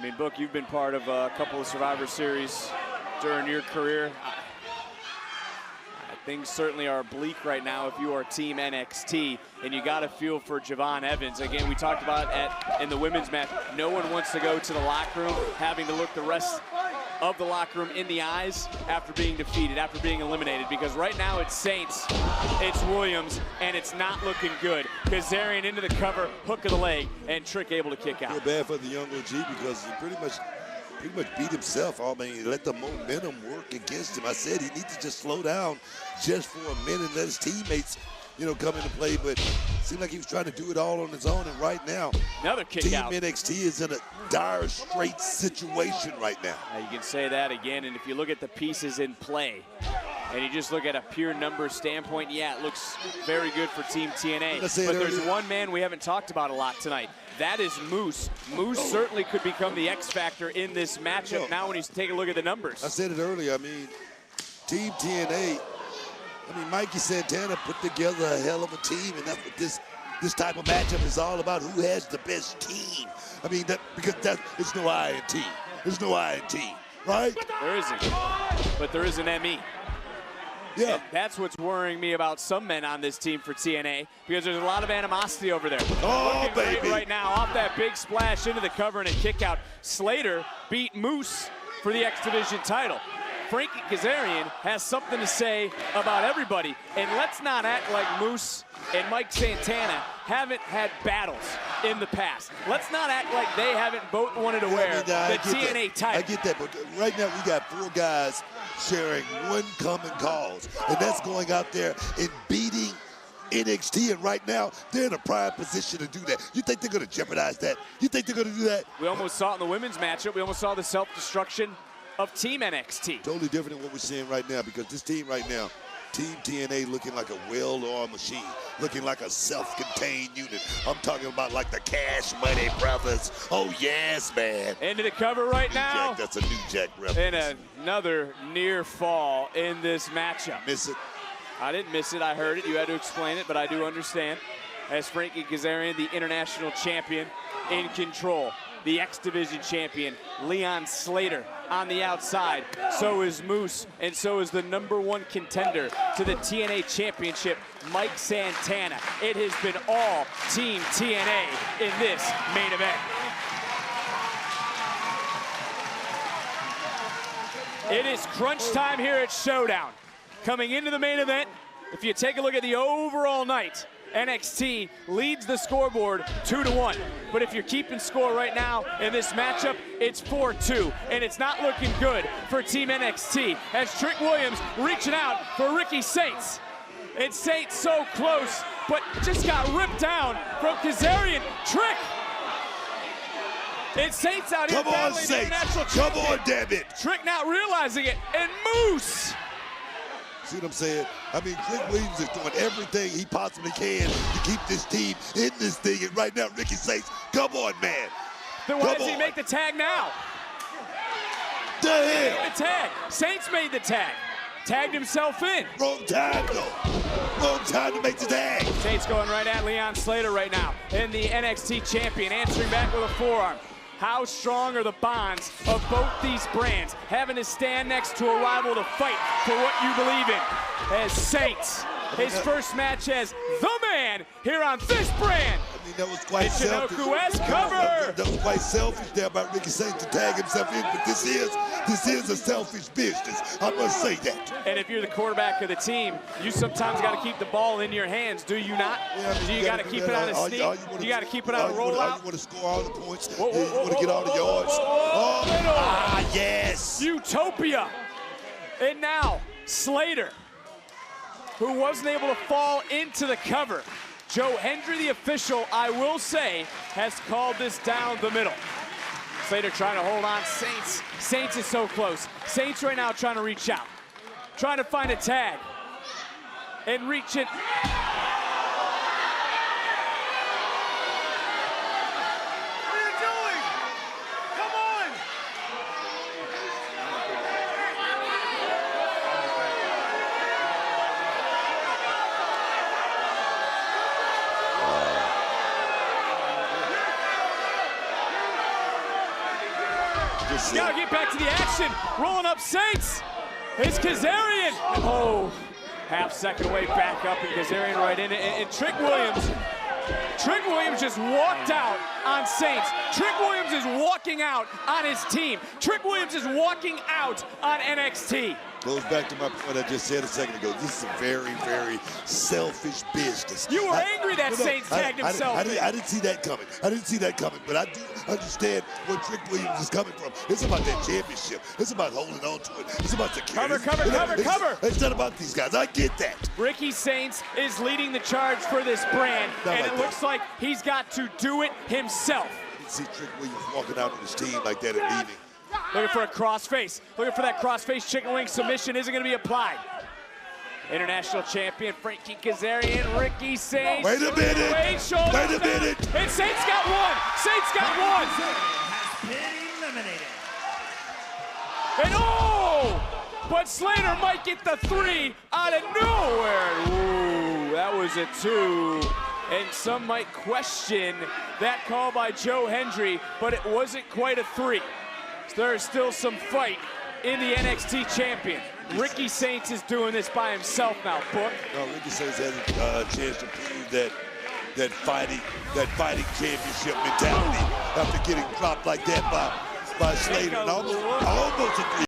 mean, Book, you've been part of a couple of Survivor Series during your career. Things certainly are bleak right now if you are Team NXT, and you got to feel for Javon Evans. Again, we talked about in the women's match, no one wants to go to the locker room having to look the rest of the locker room in the eyes after being defeated, after being eliminated, because right now it's Saints, it's Williams, and it's not looking good. Kazarian into the cover, hook of the leg, and Trick able to kick out. I feel bad for the young OG because he pretty much beat himself. I mean, he let the momentum work against him. I said he needs to just slow down just for a minute and let his teammates, you know, come into play. But it seemed like he was trying to do it all on his own. And right now, another kick Team out. NXT is in a dire straight situation right now. You can say that again. And if you look at the pieces in play, and you just look at a pure number standpoint, yeah, it looks very good for Team TNA. But there's one man we haven't talked about a lot tonight. That is Moose. Moose certainly could become the X factor in this matchup now when you take a look at the numbers. I said it earlier. I mean, Team TNA, I mean, Mikey Santana put together a hell of a team, and that's what this type of matchup is all about. Who has the best team? I mean, because it's no I in team. There's no I in team, right? There isn't. But there is an ME. Yeah. And that's what's worrying me about some men on this team for TNA, because there's a lot of animosity over there. Oh, looking baby. great right now off that big splash into the cover and a kick out. Slater beat Moose for the X Division title. Frankie Kazarian has something to say about everybody. And let's not act like Moose and Mike Santana haven't had battles in the past. Let's not act like they haven't both wanted to wear the TNA title. I get that, but right now we got 4 guys sharing one common cause, and that's going out there and beating NXT, and right now they're in a prime position to do that. You think they're going to jeopardize that? You think they're going to do that? We almost saw it in the women's matchup. We almost saw the self-destruction of Team NXT. Totally different than what we're seeing right now, because this team right now, Team TNA, looking like a well-oiled machine, looking like a self-contained unit. I'm talking about like the Cash Money Brothers. Oh, yes, man. Into the cover right now. Jack, that's a New Jack reference. And another near fall in this matchup. Miss it? I didn't miss it. I heard it. You had to explain it, but I do understand. As Frankie Kazarian, the international champion, in control. The X Division champion, Leon Slater, on the outside. So is Moose, and so is the #1 contender to the TNA Championship, Mike Santana. It has been all Team TNA in this main event. It is crunch time here at Showdown. Coming into the main event, if you take a look at the overall night, NXT leads the scoreboard 2-1. But if you're keeping score right now in this matchup, it's 4-2. And it's not looking good for Team NXT as Trick Williams reaching out for Ricky Saints. And Saints so close, but just got ripped down from Kazarian. Trick! And Saints out here battling the international champion. Come on, damn it. Trick not realizing it, and Moose! See what I'm saying? I mean, Trick Williams is doing everything he possibly can to keep this team in this thing. And right now, Ricky Saints, come on, man. Then why does he make the tag now? The hell? The tag. Saints made the tag. Tagged himself in. Wrong time, though. Wrong time to make the tag. Saints going right at Leon Slater right now. And the NXT champion answering back with a forearm. How strong are the bonds of both these brands? Having to stand next to a rival to fight for what you believe in. As Saints, his first match as the man here on this brand. I mean, that was quite selfish. Cover. That was quite selfish there by Ricky Saints to tag himself in, but this is a selfish business. I must say that. And if you're the quarterback of the team, you sometimes got to keep the ball in your hands, do you not? Yeah, you got to keep it on a sneak. You got to keep it on a rollout. You want to score all the points. You want to get all the yards. Yes. Utopia. And now, Slater, who wasn't able to fall into the cover. Joe Hendry, the official, I will say, has called this down the middle. Slater trying to hold on. Saints is so close. Saints right now trying to reach out. Trying to find a tag. And reach it. got to get back to the action. Rolling up Saints. It's Kazarian. Oh, half second away, back up, and Kazarian right in it. And Trick Williams just walked out on Saints. Trick Williams is walking out on his team. Trick Williams is walking out on NXT. Goes back to my point I just said a second ago. This is a very, very selfish business. You were angry that Saints tagged himself. I didn't see that coming. I didn't see that coming, but I do understand where Trick Williams is coming from. It's about that championship. It's about holding on to it. It's about security. Cover. It's not about these guys. I get that. Ricky Saints is leading the charge for this brand, and it looks like he's got to do it himself. I didn't see Trick Williams walking out on his team like that and leaving. Looking for a crossface. Looking for that crossface chicken wing submission. Isn't going to be applied. International champion Frankie Kazarian, Ricky Saints. Wait a minute. Wait a minute. And Saints got one. Saints got one. Has been eliminated. And but Slater might get the 3 out of nowhere. Ooh, that was a 2. And some might question that call by Joe Hendry, but it wasn't quite a 3. So there is still some fight in the NXT champion. Ricky Saints is doing this by himself now, Book. No, Ricky Saints has a chance to prove that fighting championship mentality after getting dropped like that by Slater. And almost a 3.